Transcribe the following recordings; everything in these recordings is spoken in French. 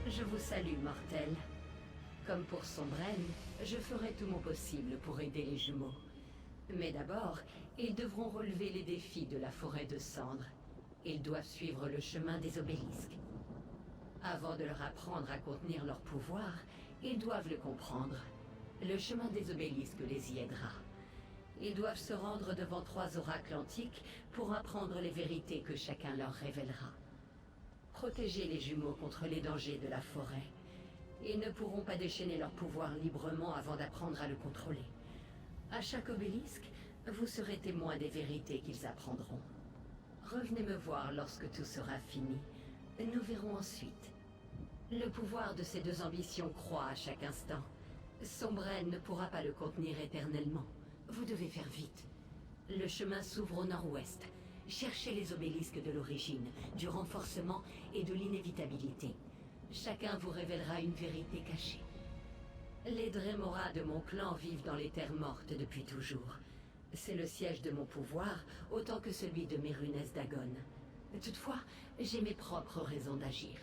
Je vous salue, mortel. Comme pour Sombren, je ferai tout mon possible pour aider les jumeaux. Mais d'abord, ils devront relever les défis de la forêt de cendres. Ils doivent suivre le chemin des obélisques. Avant de leur apprendre à contenir leur pouvoir, ils doivent le comprendre. Le chemin des obélisques les y aidera. Ils doivent se rendre devant 3 oracles antiques pour apprendre les vérités que chacun leur révélera. Protéger les jumeaux contre les dangers de la forêt. Ils ne pourront pas déchaîner leur pouvoir librement avant d'apprendre à le contrôler. À chaque obélisque, vous serez témoin des vérités qu'ils apprendront. Revenez me voir lorsque tout sera fini. Nous verrons ensuite. Le pouvoir de ces 2 ambitions croît à chaque instant. Sombren ne pourra pas le contenir éternellement. Vous devez faire vite. Le chemin s'ouvre au nord-ouest. Cherchez les obélisques de l'origine, du renforcement et de l'inévitabilité. Chacun vous révélera une vérité cachée. Les Dremora de mon clan vivent dans les terres mortes depuis toujours. C'est le siège de mon pouvoir, autant que celui de Mérunès Dagon. Toutefois, j'ai mes propres raisons d'agir.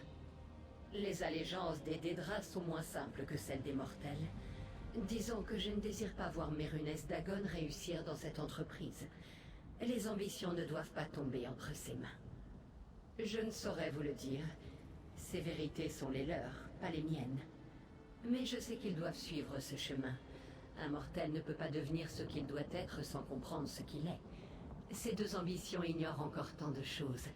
Les allégeances des Dédras sont moins simples que celles des mortels. Disons que je ne désire pas voir Mérunès Dagon réussir dans cette entreprise. Les ambitions ne doivent pas tomber entre ses mains. Je ne saurais vous le dire. Ces vérités sont les leurs, pas les miennes. Mais je sais qu'ils doivent suivre ce chemin. Un mortel ne peut pas devenir ce qu'il doit être sans comprendre ce qu'il est. Ces 2 ambitions ignorent encore tant de choses.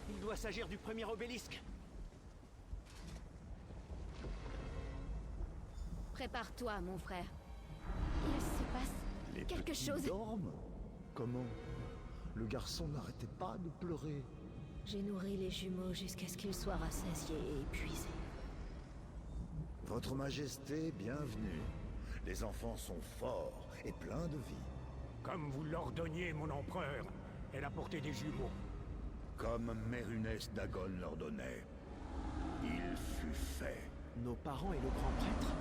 Il doit s'agir du premier obélisque. Prépare-toi, mon frère. Il se passe Les quelque petits chose. dorment? Comment? Le garçon n'arrêtait pas de pleurer. J'ai nourri les jumeaux jusqu'à ce qu'ils soient rassasiés et épuisés. Votre Majesté, bienvenue. Les enfants sont forts et pleins de vie. Comme vous l'ordonniez, mon empereur, elle a porté des jumeaux. Comme Mérunès Dagon l'ordonnait. Il fut fait. Nos parents et le grand prêtre?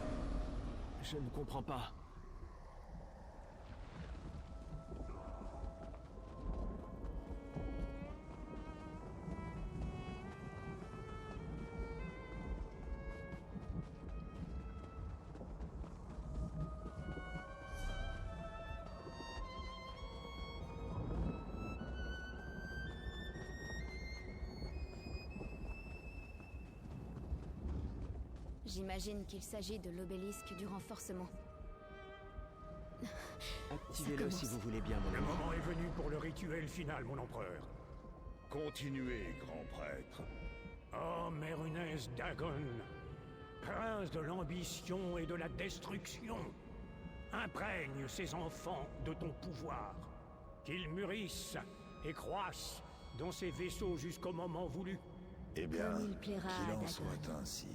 Je ne comprends pas. J'imagine qu'il s'agit de l'obélisque du renforcement. Activez-le si vous voulez bien, mon Le ami. moment est venu pour le rituel final, mon empereur. Continuez, grand prêtre. Oh, Mérunès Dagon, prince de l'ambition et de la destruction, imprègne ces enfants de ton pouvoir, qu'ils mûrissent et croissent dans ces vaisseaux jusqu'au moment voulu. Eh bien, Comme il plaira à qu'il en Dagon. soit ainsi.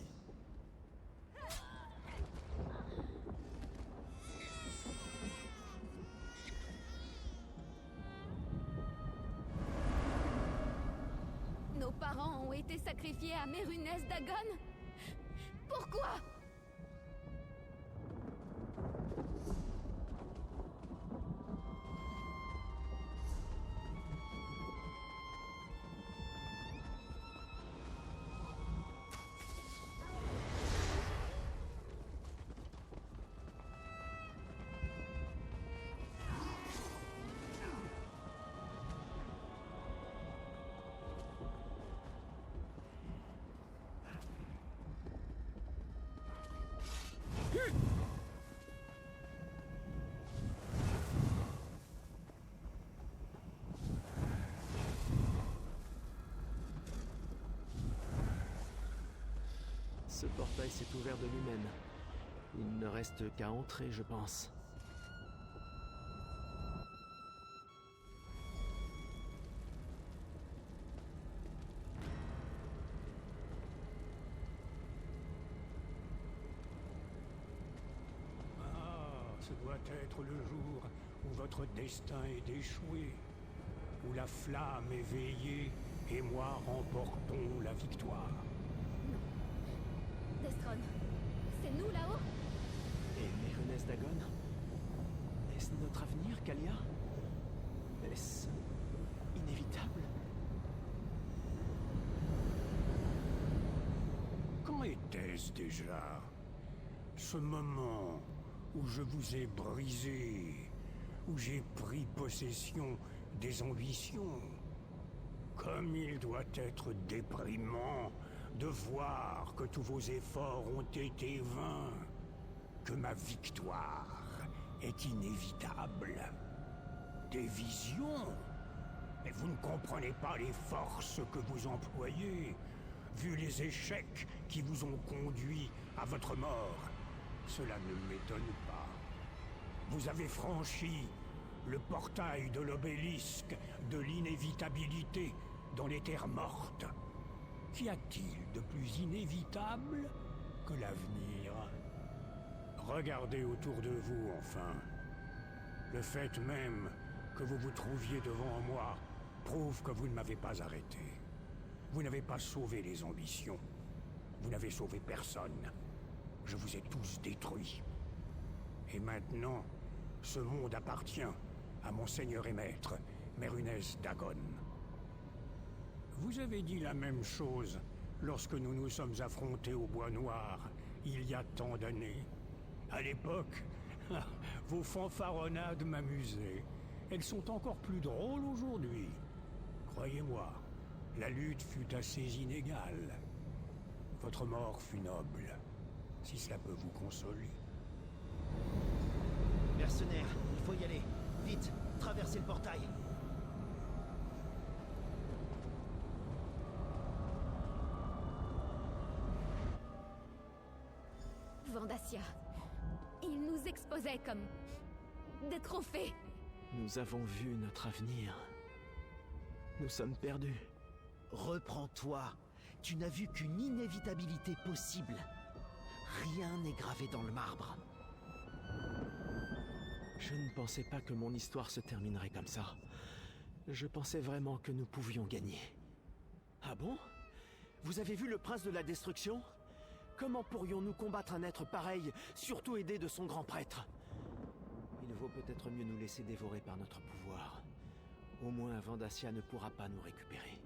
Nos parents ont été sacrifiés à Mérunès Dagon? Pourquoi? Ce portail s'est ouvert de lui-même. Il ne reste qu'à entrer, je pense. Ce doit être le jour où votre destin est d'échouer, où la flamme est veillée et moi remportons la victoire. Destron, c'est nous là-haut? Et Mérunès Dagon? Est-ce notre avenir, Kalia? Est-ce inévitable? Quand était-ce déjà? Ce moment où je vous ai brisé, où j'ai pris possession des ambitions. Comme il doit être déprimant de voir que tous vos efforts ont été vains, que ma victoire est inévitable. Des visions? Mais vous ne comprenez pas les forces que vous employez, vu les échecs qui vous ont conduit à votre mort. Cela ne m'étonne pas. Vous avez franchi le portail de l'obélisque de l'inévitabilité dans les terres mortes. Qu'y a-t-il de plus inévitable que l'avenir? Regardez autour de vous, enfin. Le fait même que vous vous trouviez devant moi prouve que vous ne m'avez pas arrêté. Vous n'avez pas sauvé les ambitions. Vous n'avez sauvé personne. Je vous ai tous détruits. Et maintenant, ce monde appartient à mon seigneur et maître, Mérunès Dagon. Vous avez dit la même chose lorsque nous nous sommes affrontés au Bois Noir, il y a tant d'années. À l'époque, vos fanfaronnades m'amusaient. Elles sont encore plus drôles aujourd'hui. Croyez-moi, la lutte fut assez inégale. Votre mort fut noble, si cela peut vous consoler. Mercenaires, il faut y aller. Vite, traversez le portail. Vandacia. Il nous exposait comme des trophées. Nous avons vu notre avenir. Nous sommes perdus. Reprends-toi. Tu n'as vu qu'une inévitabilité possible. Rien n'est gravé dans le marbre. Je ne pensais pas que mon histoire se terminerait comme ça. Je pensais vraiment que nous pouvions gagner. Ah bon? Vous avez vu le prince de la destruction? Comment pourrions-nous combattre un être pareil, surtout aidé de son grand prêtre? Il vaut peut-être mieux nous laisser dévorer par notre pouvoir. Au moins, Vandacia ne pourra pas nous récupérer.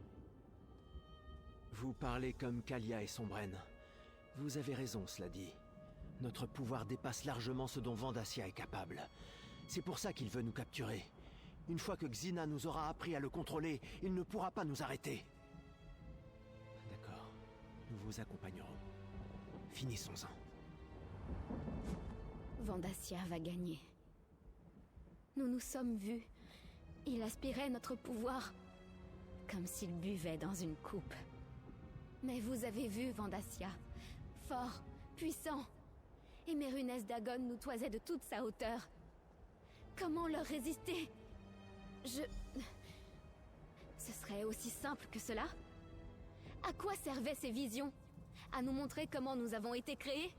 Vous parlez comme Kalia et Sombren. Vous avez raison, cela dit. Notre pouvoir dépasse largement ce dont Vandacia est capable. C'est pour ça qu'il veut nous capturer. Une fois que Xina nous aura appris à le contrôler, il ne pourra pas nous arrêter. D'accord. Nous vous accompagnerons. Finissons-en. Vandacia va gagner. Nous nous sommes vus. Il aspirait notre pouvoir, comme s'il buvait dans une coupe. Mais vous avez vu Vandacia, fort, puissant. Et Mérunès Dagon nous toisait de toute sa hauteur. Comment leur résister? Ce serait aussi simple que cela? À quoi servaient ces visions? À nous montrer comment nous avons été créés?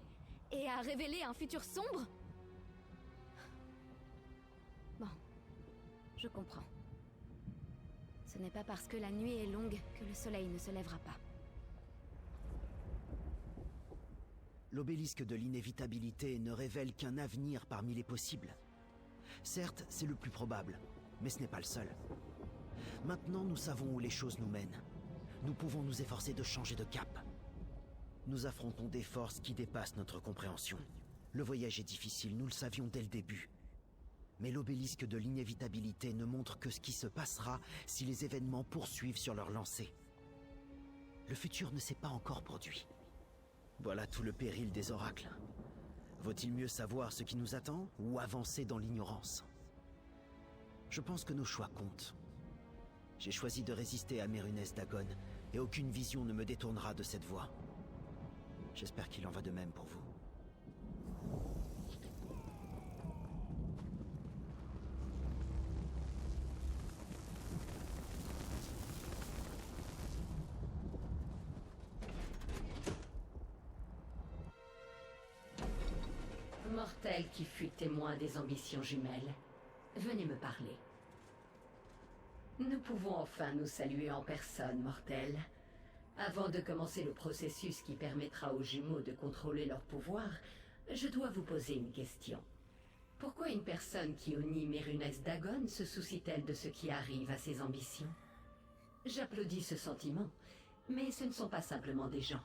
Et à révéler un futur sombre? Bon, je comprends. Ce n'est pas parce que la nuit est longue que le soleil ne se lèvera pas. L'obélisque de l'inévitabilité ne révèle qu'un avenir parmi les possibles. Certes, c'est le plus probable, mais ce n'est pas le seul. Maintenant, nous savons où les choses nous mènent. Nous pouvons nous efforcer de changer de cap. Nous affrontons des forces qui dépassent notre compréhension. Le voyage est difficile, nous le savions dès le début. Mais l'obélisque de l'inévitabilité ne montre que ce qui se passera si les événements poursuivent sur leur lancée. Le futur ne s'est pas encore produit. Voilà tout le péril des oracles. Vaut-il mieux savoir ce qui nous attend ou avancer dans l'ignorance? Je pense que nos choix comptent. J'ai choisi de résister à Mérunès Dagon, et aucune vision ne me détournera de cette voie. J'espère qu'il en va de même pour vous. Mortel qui fut témoin des ambitions jumelles, venez me parler. Nous pouvons enfin nous saluer en personne, Mortel. Avant de commencer le processus qui permettra aux jumeaux de contrôler leur pouvoir, je dois vous poser une question. Pourquoi une personne qui unit Mérunès Dagon se soucie-t-elle de ce qui arrive à ses ambitions? J'applaudis ce sentiment, mais ce ne sont pas simplement des gens.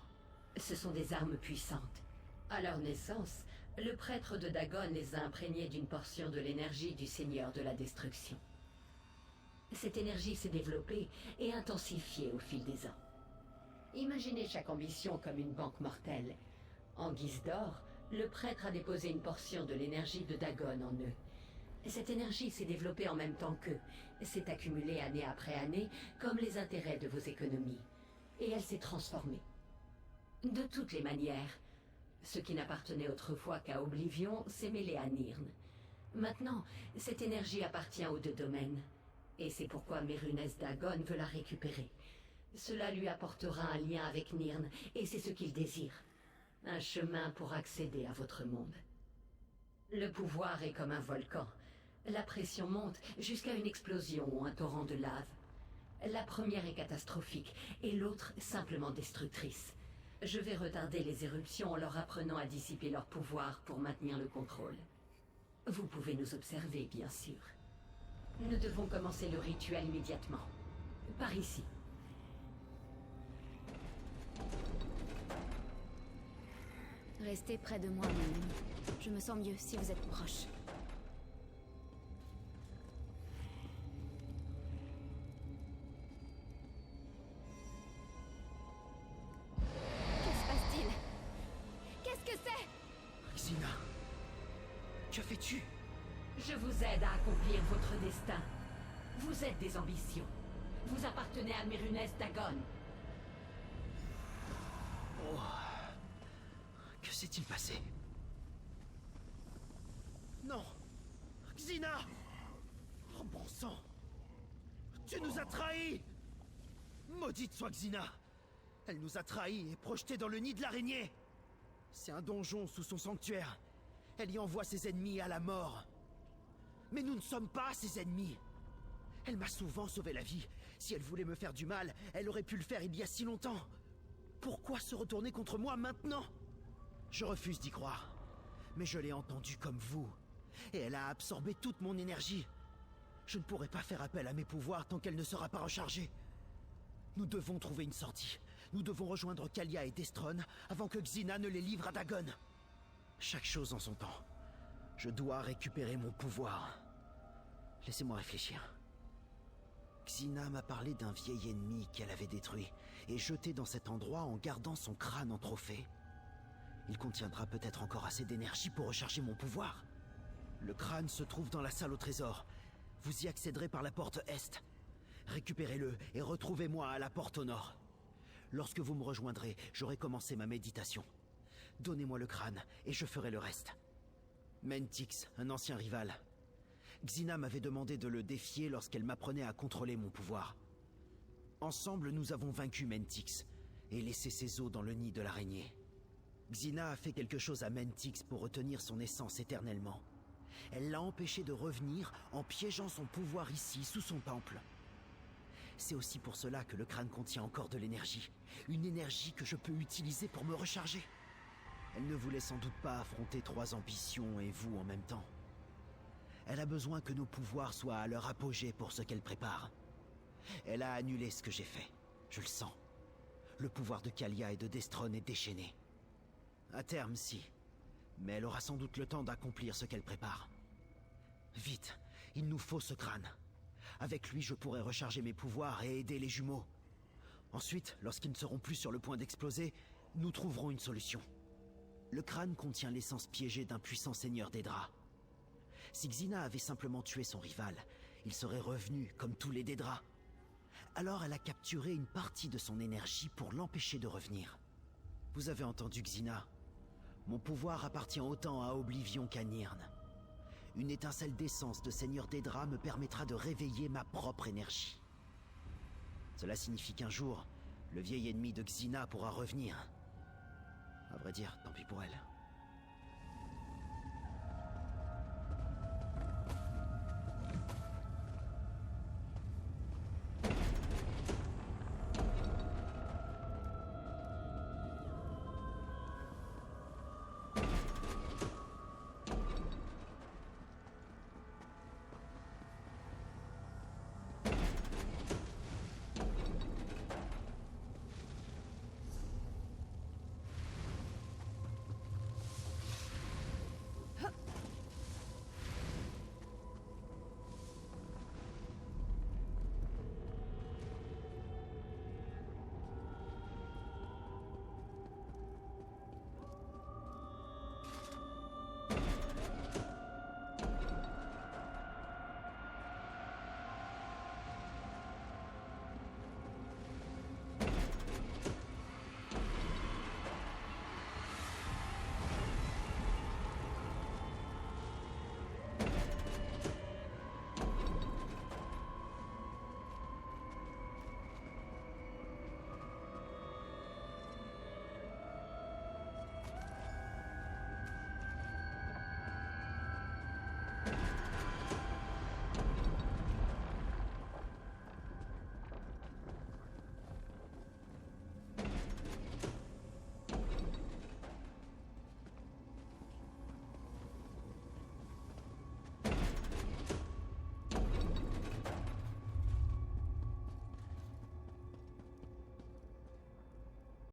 Ce sont des armes puissantes. À leur naissance, le prêtre de Dagon les a imprégnés d'une portion de l'énergie du Seigneur de la Destruction. Cette énergie s'est développée et intensifiée au fil des ans. Imaginez chaque ambition comme une banque mortelle. En guise d'or, le prêtre a déposé une portion de l'énergie de Dagon en eux. Cette énergie s'est développée en même temps qu'eux, s'est accumulée année après année comme les intérêts de vos économies. Et elle s'est transformée. De toutes les manières, ce qui n'appartenait autrefois qu'à Oblivion s'est mêlé à Nirn. Maintenant, cette énergie appartient aux deux domaines. Et c'est pourquoi Mérunès Dagon veut la récupérer. Cela lui apportera un lien avec Nirn, et c'est ce qu'il désire. Un chemin pour accéder à votre monde. Le pouvoir est comme un volcan. La pression monte jusqu'à une explosion ou un torrent de lave. La première est catastrophique, et l'autre simplement destructrice. Je vais retarder les éruptions en leur apprenant à dissiper leur pouvoir pour maintenir le contrôle. Vous pouvez nous observer, bien sûr. Nous devons commencer le rituel immédiatement. Par ici. Restez près de moi, mon ami. Je me sens mieux si vous êtes proche. Que se passe-t-il? Qu'est-ce que c'est? Xina, que fais-tu? Je vous aide à accomplir votre destin. Vous êtes des ambitions. Vous appartenez à Mérunès Dagon. Oh. Que s'est-il passé? Non! Xina! Oh bon sang! Tu nous as trahis! Maudite soit Xina! Elle nous a trahis et projetés dans le nid de l'araignée! C'est un donjon sous son sanctuaire. Elle y envoie ses ennemis à la mort. Mais nous ne sommes pas ses ennemis. Elle m'a souvent sauvé la vie. Si elle voulait me faire du mal, elle aurait pu le faire il y a si longtemps. Pourquoi se retourner contre moi maintenant? Je refuse d'y croire. Mais je l'ai entendue comme vous. Et elle a absorbé toute mon énergie. Je ne pourrai pas faire appel à mes pouvoirs tant qu'elle ne sera pas rechargée. Nous devons trouver une sortie. Nous devons rejoindre Kalia et Destron avant que Xina ne les livre à Dagon. Chaque chose en son temps. Je dois récupérer mon pouvoir. Laissez-moi réfléchir. Xina m'a parlé d'un vieil ennemi qu'elle avait détruit et jeté dans cet endroit en gardant son crâne en trophée. Il contiendra peut-être encore assez d'énergie pour recharger mon pouvoir. Le crâne se trouve dans la salle au trésor. Vous y accéderez par la porte Est. Récupérez-le et retrouvez-moi à la porte au nord. Lorsque vous me rejoindrez, j'aurai commencé ma méditation. Donnez-moi le crâne et je ferai le reste. Mentix, un ancien rival. Xina m'avait demandé de le défier lorsqu'elle m'apprenait à contrôler mon pouvoir. Ensemble, nous avons vaincu Mentix et laissé ses os dans le nid de l'araignée. Xina a fait quelque chose à Mentix pour retenir son essence éternellement. Elle l'a empêché de revenir en piégeant son pouvoir ici, sous son temple. C'est aussi pour cela que le crâne contient encore de l'énergie. Une énergie que je peux utiliser pour me recharger. Elle ne voulait sans doute pas affronter 3 ambitions et vous en même temps. Elle a besoin que nos pouvoirs soient à leur apogée pour ce qu'elle prépare. Elle a annulé ce que j'ai fait. Je le sens. Le pouvoir de Kalia et de Destron est déchaîné. À terme, si. Mais elle aura sans doute le temps d'accomplir ce qu'elle prépare. Vite, il nous faut ce crâne. Avec lui, je pourrai recharger mes pouvoirs et aider les jumeaux. Ensuite, lorsqu'ils ne seront plus sur le point d'exploser, nous trouverons une solution. Le crâne contient l'essence piégée d'un puissant seigneur d'Edra. Si Xina avait simplement tué son rival, il serait revenu comme tous les Daedra. Alors elle a capturé une partie de son énergie pour l'empêcher de revenir. Vous avez entendu Xina? Mon pouvoir appartient autant à Oblivion qu'à Nirn. Une étincelle d'essence de seigneur d'Edra me permettra de réveiller ma propre énergie. Cela signifie qu'un jour, le vieil ennemi de Xina pourra revenir. À vrai dire, tant pis pour elle.